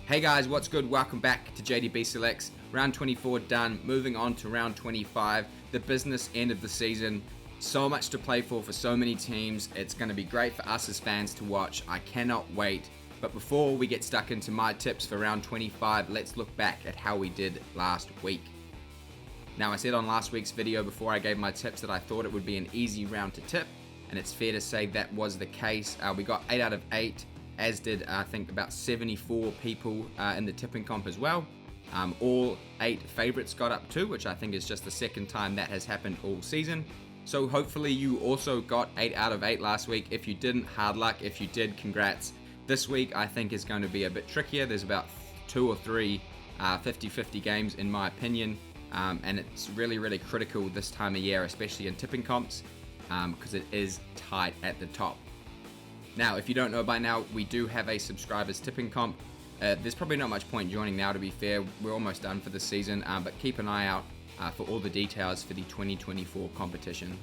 Hey guys, what's good? Welcome back to JDB Selects. Round 24 done, moving on to round 25, the business end of the season. So much to play for so many teams. It's going to be great for us as fans to watch. I cannot wait. But before we get stuck into my tips for round 25, let's look back at how we did last week. Now, I said on last week's video before I gave my tips that I thought it would be an easy round to tip, and it's fair to say that was the case. We got 8 out of 8. As did, I think, about 74 people in the tipping comp as well. All 8 favourites got up too, which I think is just the second time that has happened all season. So hopefully you also got 8 out of 8 last week. If you didn't, hard luck. If you did, congrats. This week I think is going to be a bit trickier. There's about 2 or 3 50-50 games in my opinion. And it's really critical this time of year, especially in tipping comps, because it is tight at the top. Now, if you don't know by now, we do have a subscribers tipping comp. There's probably not much point joining now, to be fair. We're almost done for the season, but keep an eye out for all the details for the 2024 competition.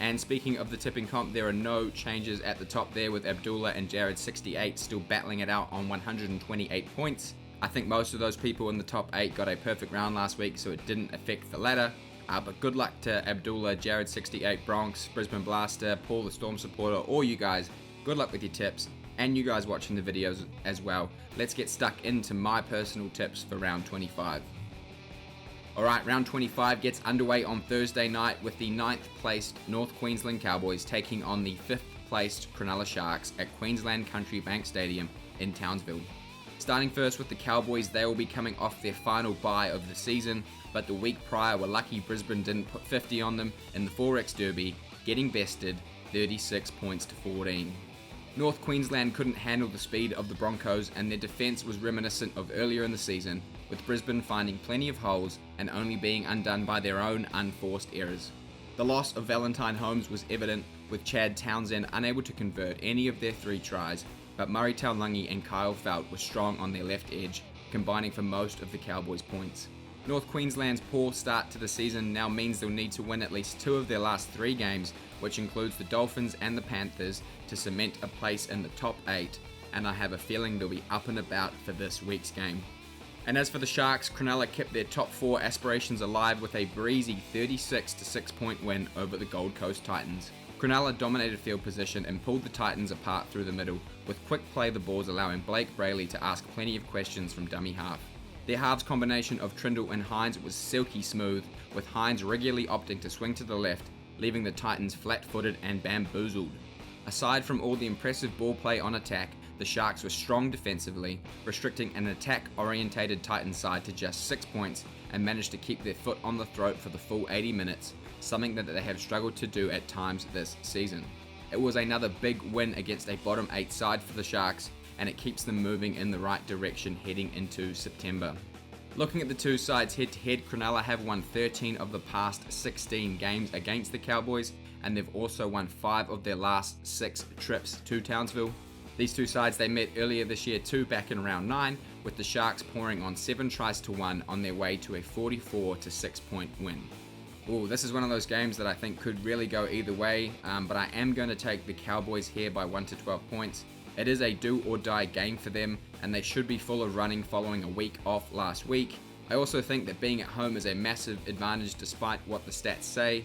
And speaking of the tipping comp, there are no changes at the top there, with Abdullah and Jared68 still battling it out on 128 points. I think most of those people in the top 8 got a perfect round last week, so it didn't affect the ladder. But good luck to Abdullah, Jared68, Bronx, Brisbane Blaster, Paul the Storm Supporter, all you guys. Good luck with your tips, and you guys watching the videos as well. Let's get stuck into my personal tips for round 25. Alright, round 25 gets underway on Thursday night with the 9th placed North Queensland Cowboys taking on the 5th placed Cronulla Sharks at Queensland Country Bank Stadium in Townsville. Starting first with the Cowboys, they will be coming off their final bye of the season, but the week prior were lucky Brisbane didn't put 50 on them in the 4X Derby, getting bested 36 points to 14. North Queensland couldn't handle the speed of the Broncos, and their defence was reminiscent of earlier in the season, with Brisbane finding plenty of holes and only being undone by their own unforced errors. The loss of Valentine Holmes was evident, with Chad Townsend unable to convert any of their 3 tries, but Murray Taulagi and Kyle Felt were strong on their left edge, combining for most of the Cowboys' points. North Queensland's poor start to the season now means they'll need to win at least 2 of their last 3 games, which includes the Dolphins and the Panthers, to cement a place in the top 8, and I have a feeling they'll be up and about for this week's game. And as for the Sharks, Cronulla kept their top 4 aspirations alive with a breezy 36-6 point win over the Gold Coast Titans. Cronulla dominated field position and pulled the Titans apart through the middle, with quick play the balls allowing Blake Brayley to ask plenty of questions from dummy half. Their halves combination of Trindle and Hines was silky smooth, with Hines regularly opting to swing to the left, leaving the Titans flat-footed and bamboozled. Aside from all the impressive ball play on attack, the Sharks were strong defensively, restricting an attack-orientated Titans side to just 6 points and managed to keep their foot on the throat for the full 80 minutes, something that they have struggled to do at times this season. It was another big win against a bottom 8 side for the Sharks, and it keeps them moving in the right direction heading into September. Looking at the two sides head-to-head, Cronulla have won 13 of the past 16 games against the Cowboys, and they've also won 5 of their last 6 trips to Townsville. These two sides they met earlier this year too, back in round 9, with the Sharks pouring on 7 tries to 1 on their way to a 44-6 point win. Ooh, this is one of those games that I think could really go either way, but I am going to take the Cowboys here by 1 to 12 points. It is a do-or-die game for them, and they should be full of running following a week off last week. I also think that being at home is a massive advantage despite what the stats say.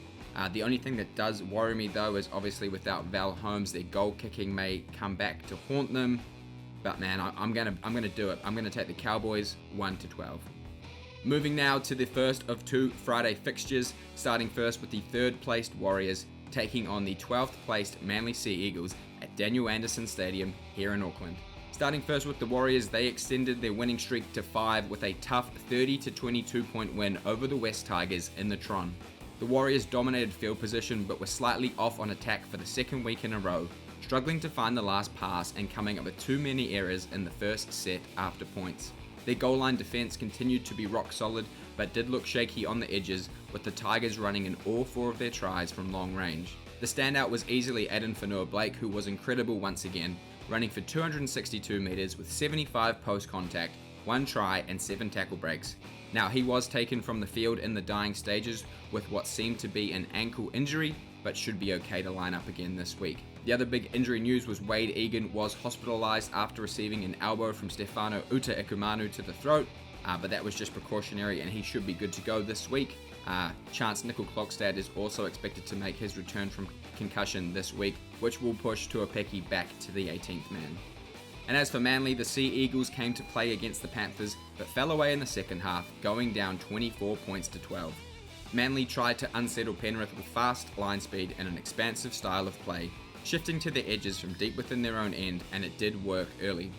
The only thing that does worry me though is obviously without Val Holmes, their goal kicking may come back to haunt them. But man, I'm gonna do it. I'm gonna take the Cowboys 1 to 12. Moving now to the first of 2 Friday fixtures, starting first with the 3rd placed Warriors taking on the 12th placed Manly Sea Eagles at Daniel Anderson Stadium here in Auckland. Starting first with the Warriors, they extended their winning streak to 5 with a tough 30-22 point win over the West Tigers in the Tron. The Warriors dominated field position but were slightly off on attack for the 2nd week in a row, struggling to find the last pass and coming up with too many errors in the first set after points. Their goal line defense continued to be rock solid but did look shaky on the edges, with the Tigers running in all 4 of their tries from long range. The standout was easily Aiden Fanua-Blake, who was incredible once again, running for 262 metres with 75 post contact, 1 try and 7 tackle breaks. Now, he was taken from the field in the dying stages with what seemed to be an ankle injury, but should be okay to line up again this week. The other big injury news was Wade Egan was hospitalised after receiving an elbow from Stefano Uta-Ekumanu to the throat, but that was just precautionary and he should be good to go this week. Chance Nickel-Klokstad is also expected to make his return from concussion this week, which will push Tuapeki back to the 18th man. And as for Manly, the Sea Eagles came to play against the Panthers, but fell away in the second half, going down 24 points to 12. Manly tried to unsettle Penrith with fast line speed and an expansive style of play, shifting to the edges from deep within their own end, and it did work early.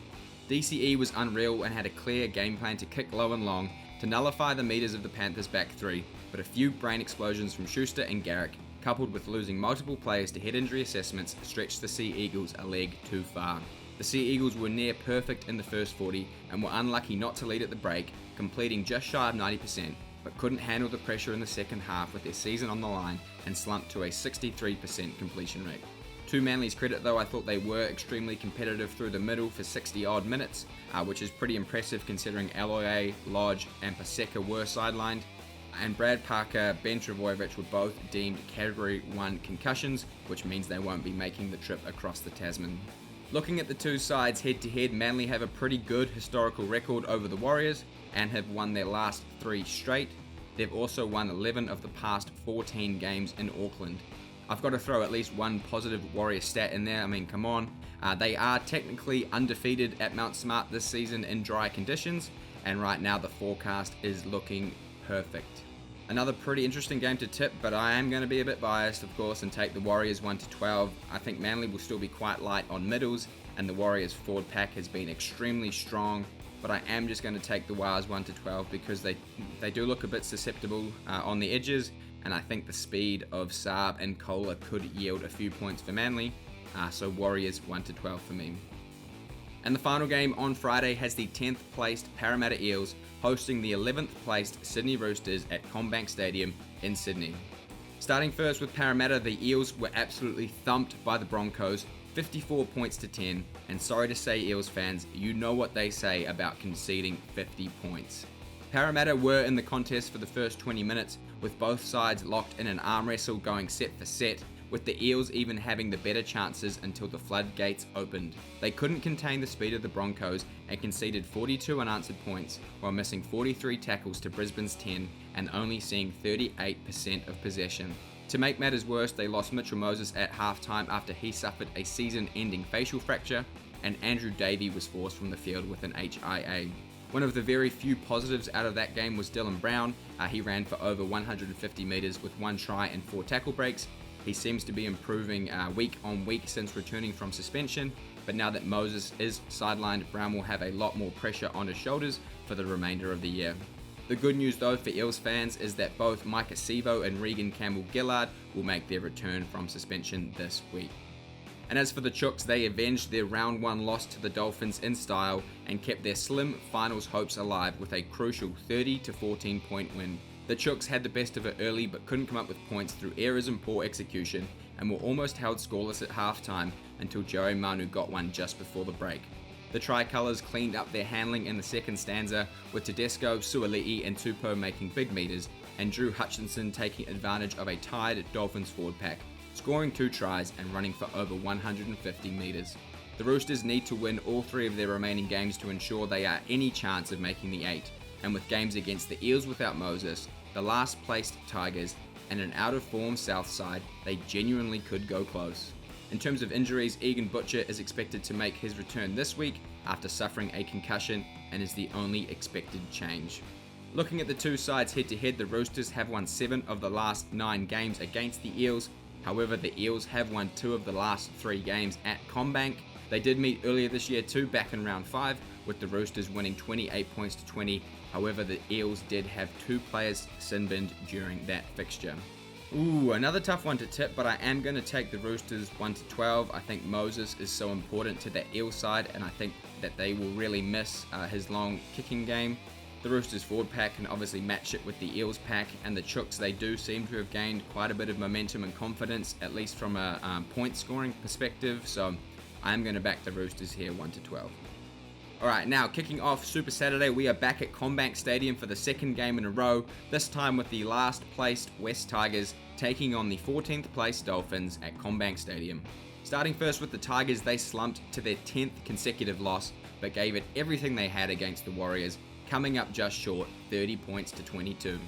DCE was unreal and had a clear game plan to kick low and long to nullify the meters of the Panthers' back three, but a few brain explosions from Schuster and Garrick, coupled with losing multiple players to head injury assessments, stretched the Sea Eagles a leg too far. The Sea Eagles were near perfect in the first 40 and were unlucky not to lead at the break, completing just shy of 90%, but couldn't handle the pressure in the second half with their season on the line and slumped to a 63% completion rate. To Manly's credit though, I thought they were extremely competitive through the middle for 60 odd minutes, which is pretty impressive considering Aloiai, Lodge and Paseka were sidelined, and Brad Parker, Ben Trebojevic were both deemed Category 1 concussions, which means they won't be making the trip across the Tasman. Looking at the two sides head to head, Manly have a pretty good historical record over the Warriors and have won their last 3 straight. They've also won 11 of the past 14 games in Auckland. I've got to throw at least one positive Warrior stat in there. I mean, come on. They are technically undefeated at Mount Smart this season in dry conditions, and right now the forecast is looking perfect. Another pretty interesting game to tip, but I am going to be a bit biased, of course, and take the Warriors 1-12. I think Manly will still be quite light on middles, and the Warriors forward pack has been extremely strong, but I am just going to take the Wars 1-12 because they do look a bit susceptible on the edges, and I think the speed of Saab and Kohler could yield a few points for Manly, so Warriors 1-12 for me. And the final game on Friday has the 10th placed Parramatta Eels hosting the 11th placed Sydney Roosters at CommBank Stadium in Sydney. Starting first with Parramatta, the Eels were absolutely thumped by the Broncos, 54 points to 10, and sorry to say Eels fans, you know what they say about conceding 50 points. Parramatta were in the contest for the first 20 minutes, with both sides locked in an arm wrestle going set for set, with the Eels even having the better chances until the floodgates opened. They couldn't contain the speed of the Broncos and conceded 42 unanswered points while missing 43 tackles to Brisbane's 10 and only seeing 38% of possession. To make matters worse, they lost Mitchell Moses at halftime after he suffered a season-ending facial fracture, and Andrew Davey was forced from the field with an HIA. One of the very few positives out of that game was Dylan Brown. He ran for over 150 metres with 1 try and 4 tackle breaks. He seems to be improving week on week since returning from suspension, but now that Moses is sidelined, Brown will have a lot more pressure on his shoulders for the remainder of the year. The good news though for Eels fans is that both Micah Sivo and Regan Campbell-Gillard will make their return from suspension this week. And as for the Chooks, they avenged their round 1 loss to the Dolphins in style and kept their slim finals hopes alive with a crucial 30-14 point win. The Chooks had the best of it early but couldn't come up with points through errors and poor execution, and were almost held scoreless at halftime until Joey Manu got one just before the break. The Tricolours cleaned up their handling in the second stanza, with Tedesco, Suali'i and Tupou making big meters, and Drew Hutchinson taking advantage of a tied Dolphins forward pack, scoring 2 tries and running for over 150 meters. The Roosters need to win all 3 of their remaining games to ensure they are any chance of making the 8, and with games against the Eels without Moses, the last placed Tigers, and an out of form South side, they genuinely could go close. In terms of injuries, Egan Butcher is expected to make his return this week after suffering a concussion and is the only expected change. Looking at the two sides head to head, the Roosters have won 7 of the last 9 games against the Eels. However, the Eels have won 2 of the last 3 games at CommBank. They did meet earlier this year too, back in round 5, with the Roosters winning 28 points to 20. However, the Eels did have 2 players sin-binned during that fixture. Ooh, another tough one to tip, but I am going to take the Roosters 1-12. I think Moses is so important to that Eels side, and I think that they will really miss his long kicking game. The Roosters forward pack can obviously match it with the Eels pack, and the Chooks, they do seem to have gained quite a bit of momentum and confidence, at least from a point scoring perspective, so I'm going to back the Roosters here 1-12. Alright, now kicking off Super Saturday, we are back at CommBank Stadium for the second game in a row, this time with the last placed West Tigers taking on the 14th placed Dolphins at CommBank Stadium. Starting first with the Tigers, they slumped to their 10th consecutive loss, but gave it everything they had against the Warriors, coming up just short, 30 points to 22.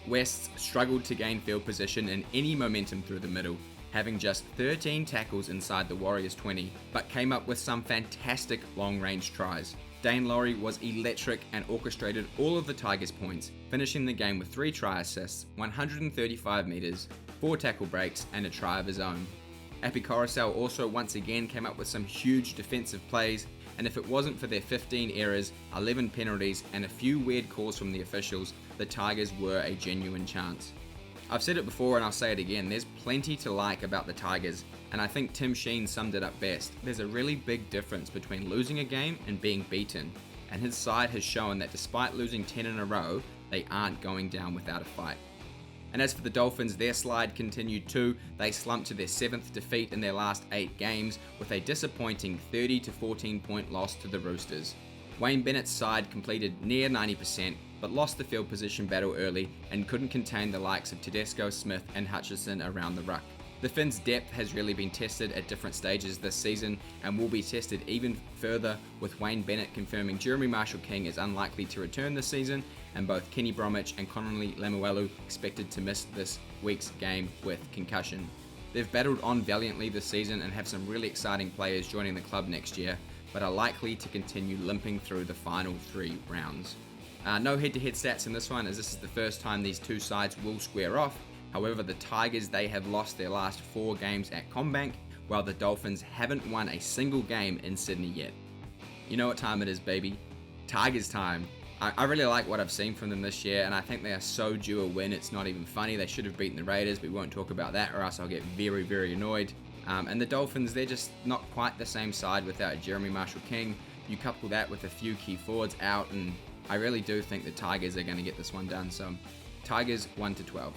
Wests struggled to gain field position and any momentum through the middle, having just 13 tackles inside the Warriors' 20, but came up with some fantastic long-range tries. Dane Laurie was electric and orchestrated all of the Tigers' points, finishing the game with 3 try assists, 135 metres, 4 tackle breaks, and a try of his own. Api Coruscant also once again came up with some huge defensive plays, and if it wasn't for their 15 errors, 11 penalties, and a few weird calls from the officials, the Tigers were a genuine chance. I've said it before and I'll say it again, there's plenty to like about the Tigers, and I think Tim Sheen summed it up best. There's a really big difference between losing a game and being beaten, and his side has shown that despite losing 10 in a row, they aren't going down without a fight. And as for the Dolphins, their slide continued too. They slumped to their 7th defeat in their last 8 games with a disappointing 30 to 14 point loss to the Roosters. Wayne Bennett's side completed near 90%, but lost the field position battle early and couldn't contain the likes of Tedesco, Smith and Hutchison around the ruck. The Finns' depth has really been tested at different stages this season and will be tested even further, with Wayne Bennett confirming Jeremy Marshall-King is unlikely to return this season, and both Kenny Bromwich and Connolly Lemuelu expected to miss this week's game with concussion. They've battled on valiantly this season and have some really exciting players joining the club next year, but are likely to continue limping through the final 3 rounds. No head-to-head stats in this one, as this is the first time these two sides will square off. However, the Tigers, they have lost their last 4 games at CommBank, while the Dolphins haven't won a single game in Sydney yet. You know what time it is, baby. Tigers time. I really like what I've seen from them this year, and I think they are so due a win, it's not even funny. They should have beaten the Raiders. We won't talk about that, or else I'll get very, very annoyed. And the Dolphins, they're just not quite the same side without Jeremy Marshall-King. You couple that with a few key forwards out, and I really do think the Tigers are going to get this one done. So, Tigers 1-12.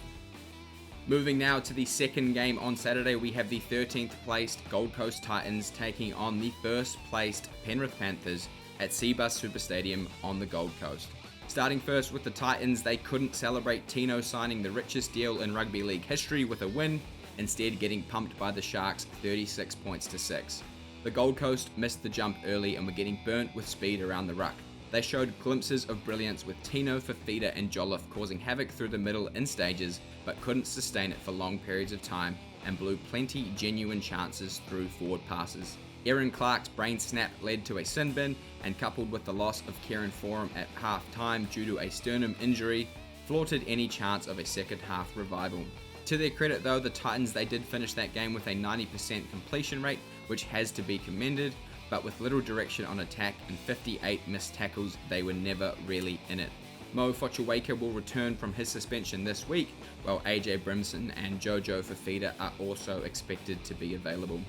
Moving now to the second game on Saturday, we have the 13th placed Gold Coast Titans taking on the first placed Penrith Panthers at Cbus Super Stadium on the Gold Coast. Starting first with the Titans, they couldn't celebrate Tino signing the richest deal in rugby league history with a win, instead getting pumped by the Sharks 36 points to 6. The Gold Coast missed the jump early and were getting burnt with speed around the ruck. They showed glimpses of brilliance with Tino, Fafita and Jolliffe causing havoc through the middle in stages, but couldn't sustain it for long periods of time and blew plenty genuine chances through forward passes. Aaron Clark's brain snap led to a sin bin, and coupled with the loss of Kieran Foran at half-time due to a sternum injury, flaunted any chance of a second half revival. To their credit though, the Titans, they did finish that game with a 90% completion rate, which has to be commended, but with little direction on attack and 58 missed tackles, they were never really in it. Mo Fotuaika will return from his suspension this week, while AJ Brimson and Jojo Fafita are also expected to be available.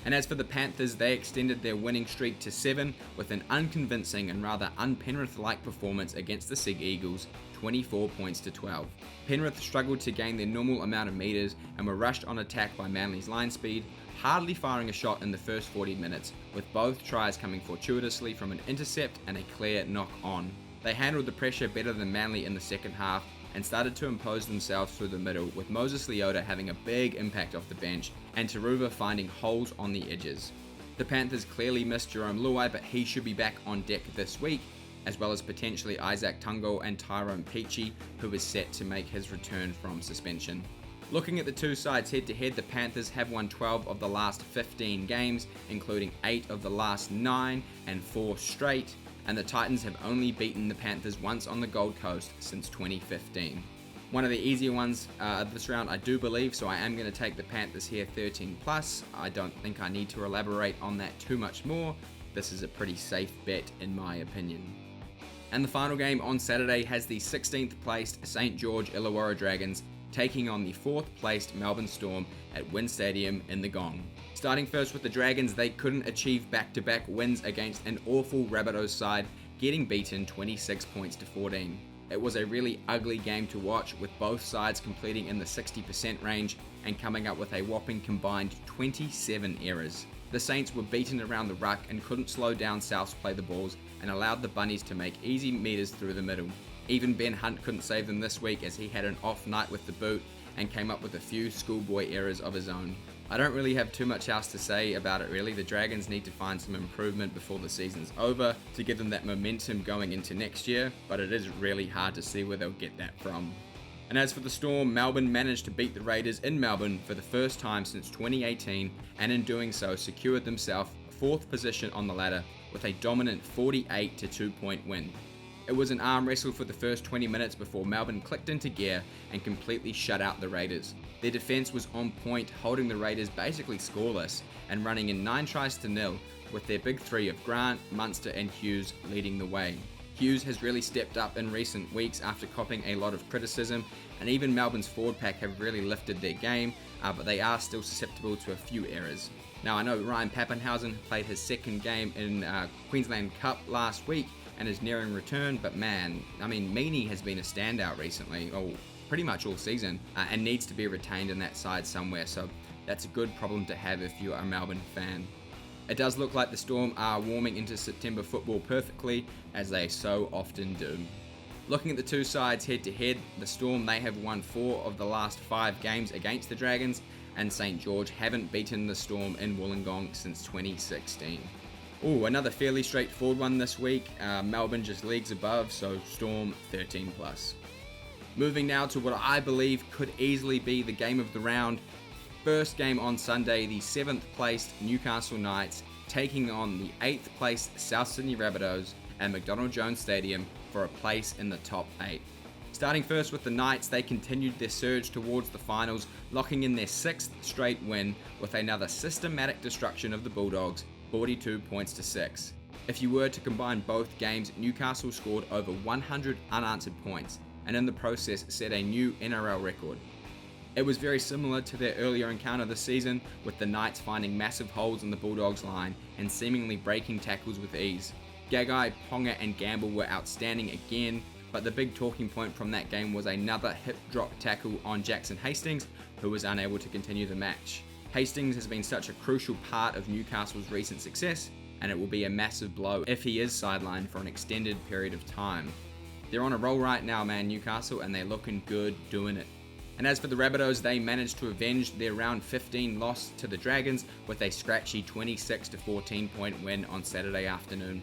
And as for the Panthers, they extended their winning streak to 7 with an unconvincing and rather un-Penrith-like performance against the Sig Eagles, 24 points to 12. Penrith struggled to gain their normal amount of metres and were rushed on attack by Manly's line speed, hardly firing a shot in the first 40 minutes, with both tries coming fortuitously from an intercept and a clear knock-on. They handled the pressure better than Manly in the second half and started to impose themselves through the middle, with Moses Leota having a big impact off the bench and Taruva finding holes on the edges. The Panthers clearly missed Jerome Luai, but he should be back on deck this week, as well as potentially Isaac Tungo and Tyrone Peachy, who is set to make his return from suspension. Looking at the two sides head-to-head, the Panthers have won 12 of the last 15 games, including 8 of the last 9 and 4 straight, and the Titans have only beaten the Panthers once on the Gold Coast since 2015. One of the easier ones this round, I do believe, so I am going to take the Panthers here 13+. I don't think I need to elaborate on that too much more. This is a pretty safe bet in my opinion. And the final game on Saturday has the 16th placed St. George Illawarra Dragons taking on the 4th placed Melbourne Storm at Wynn Stadium in the Gong. Starting first with the Dragons, they couldn't achieve back-to-back wins against an awful Rabbitohs side, getting beaten 26 points to 14. It was a really ugly game to watch, with both sides completing in the 60% range and coming up with a whopping combined 27 errors. The Saints were beaten around the ruck and couldn't slow down Souths play the balls and allowed the Bunnies to make easy meters through the middle. Even Ben Hunt couldn't save them this week, as he had an off night with the boot and came up with a few schoolboy errors of his own. I don't really have too much else to say about it really. The Dragons need to find some improvement before the season's over to give them that momentum going into next year, but it is really hard to see where they'll get that from. And as for the Storm, Melbourne managed to beat the Raiders in Melbourne for the first time since 2018, and in doing so secured themselves 4th position on the ladder with a dominant 48 to 2-point win. It was an arm wrestle for the first 20 minutes before Melbourne clicked into gear and completely shut out the Raiders. Their defense was on point, holding the Raiders basically scoreless and running in 9 tries to 0, with their big three of Grant, Munster and Hughes leading the way. Hughes has really stepped up in recent weeks after copping a lot of criticism, and even Melbourne's forward pack have really lifted their game, but they are still susceptible to a few errors. Now I know Ryan Papenhuyzen played his second game in Queensland Cup last week and is nearing return, but man, I mean, Meaney has been a standout recently, or pretty much all season, and needs to be retained in that side somewhere, so that's a good problem to have if you are a Melbourne fan. It does look like the Storm are warming into September football perfectly, as they so often do. Looking at the two sides head to head, the Storm, they have won 4 of the last 5 games against the Dragons, and St George haven't beaten the Storm in Wollongong since 2016. Another fairly straightforward one this week. Melbourne just leagues above, so Storm 13+. Moving now to what I believe could easily be the game of the round. First game on Sunday, the 7th placed Newcastle Knights taking on the 8th placed South Sydney Rabbitohs at McDonald Jones Stadium for a place in the top 8. Starting first with the Knights, they continued their surge towards the finals, locking in their 6th straight win with another systematic destruction of the Bulldogs, 42 points to 6. If you were to combine both games, Newcastle scored over 100 unanswered points, and in the process set a new NRL record. It was very similar to their earlier encounter this season, with the Knights finding massive holes in the Bulldogs' line and seemingly breaking tackles with ease. Gagai, Ponga and Gamble were outstanding again, but the big talking point from that game was another hip drop tackle on Jackson Hastings, who was unable to continue the match. Hastings has been such a crucial part of Newcastle's recent success, and it will be a massive blow if he is sidelined for an extended period of time. They're on a roll right now, man, Newcastle, and they're looking good doing it. And as for the Rabbitohs, they managed to avenge their round 15 loss to the Dragons with a scratchy 26 to 14 point win on Saturday afternoon.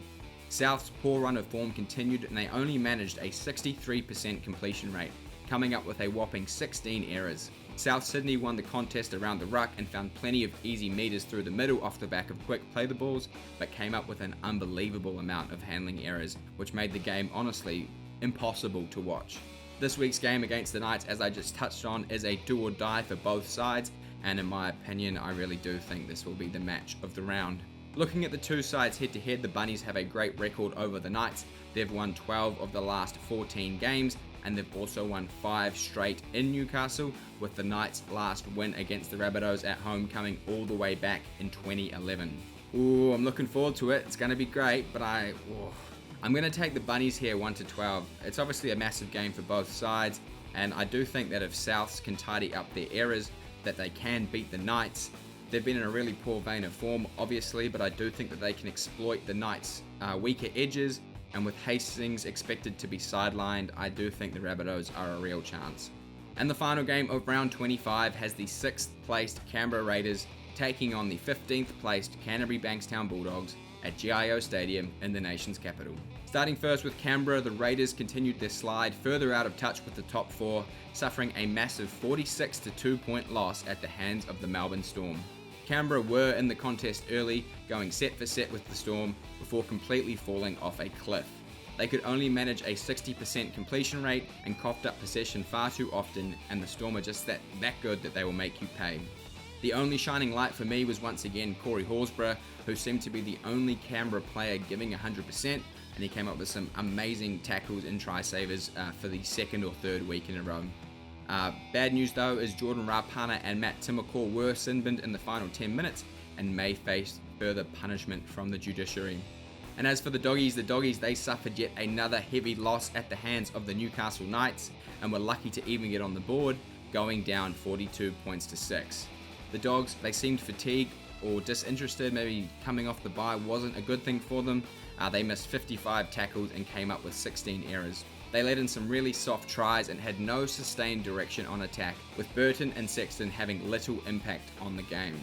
South's poor run of form continued, and they only managed a 63% completion rate, coming up with a whopping 16 errors. South Sydney won the contest around the ruck and found plenty of easy meters through the middle off the back of quick play the balls, but came up with an unbelievable amount of handling errors, which made the game honestly impossible to watch. This week's game against the Knights, as I just touched on, is a do or die for both sides, and in my opinion, I really do think this will be the match of the round. Looking at the two sides head to head, the Bunnies have a great record over the Knights. They've won 12 of the last 14 games, and they've also won 5 straight in Newcastle, with the Knights' last win against the Rabbitohs at home coming all the way back in 2011. I'm looking forward to it. It's going to be great, but I'm going to take the Bunnies here 1-12. It's obviously a massive game for both sides, and I do think that if Souths can tidy up their errors, that they can beat the Knights. They've been in a really poor vein of form, obviously, but I do think that they can exploit the Knights' weaker edges, and with Hastings expected to be sidelined, I do think the Rabbitohs are a real chance. And the final game of round 25 has the 6th placed Canberra Raiders taking on the 15th placed Canterbury Bankstown Bulldogs at GIO Stadium in the nation's capital. Starting first with Canberra, the Raiders continued their slide further out of touch with the top 4, suffering a massive 46 to 2 point loss at the hands of the Melbourne Storm. Canberra were in the contest early, going set for set with the Storm before completely falling off a cliff. They could only manage a 60% completion rate and coughed up possession far too often, and the Storm are just that good that they will make you pay. The only shining light for me was once again Corey Horsburgh, who seemed to be the only Canberra player giving 100%, and he came up with some amazing tackles and try savers for the second or third week in a row. Bad news though is Jordan Rapana and Matt Timokor were sin-binned in the final 10 minutes and may face further punishment from the judiciary. And as for the Doggies, they suffered yet another heavy loss at the hands of the Newcastle Knights and were lucky to even get on the board, going down 42 points to 6. The Dogs, they seemed fatigued or disinterested, maybe coming off the bye wasn't a good thing for them. They missed 55 tackles and came up with 16 errors. They let in some really soft tries and had no sustained direction on attack, with Burton and Sexton having little impact on the game.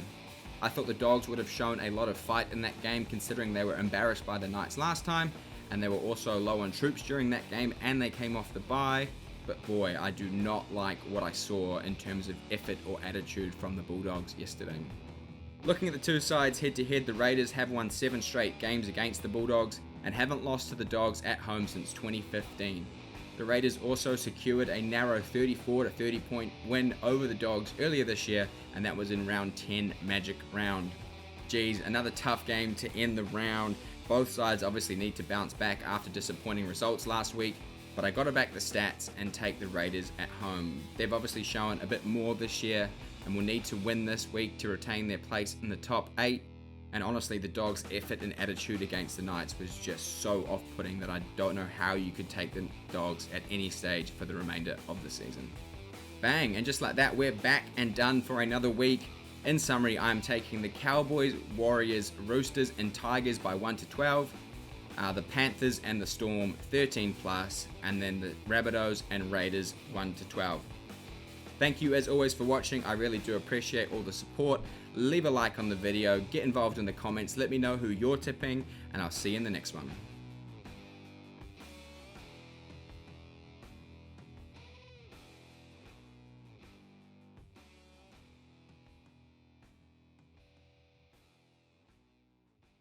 I thought the Dogs would have shown a lot of fight in that game, considering they were embarrassed by the Knights last time, and they were also low on troops during that game, and they came off the bye. But boy, I do not like what I saw in terms of effort or attitude from the Bulldogs yesterday. Looking at the two sides head to head, the Raiders have won 7 straight games against the Bulldogs and haven't lost to the Dogs at home since 2015. The Raiders also secured a narrow 34-30 point win over the Dogs earlier this year, and that was in round 10 Magic Round. Geez, another tough game to end the round. Both sides obviously need to bounce back after disappointing results last week, but I got to back the stats and take the Raiders at home. They've obviously shown a bit more this year and will need to win this week to retain their place in the top 8. And honestly, the Dogs' effort and attitude against the Knights was just so off-putting that I don't know how you could take the Dogs at any stage for the remainder of the season. Bang, and just like that, we're back and done for another week. In summary, I'm taking the Cowboys, Warriors, Roosters, and Tigers by 1-12. The Panthers and the Storm 13+, and then the Rabbitohs and Raiders 1-12. Thank you as always for watching. I really do appreciate all the support. Leave a like on the video, get involved in the comments, let me know who you're tipping, and I'll see you in the next one.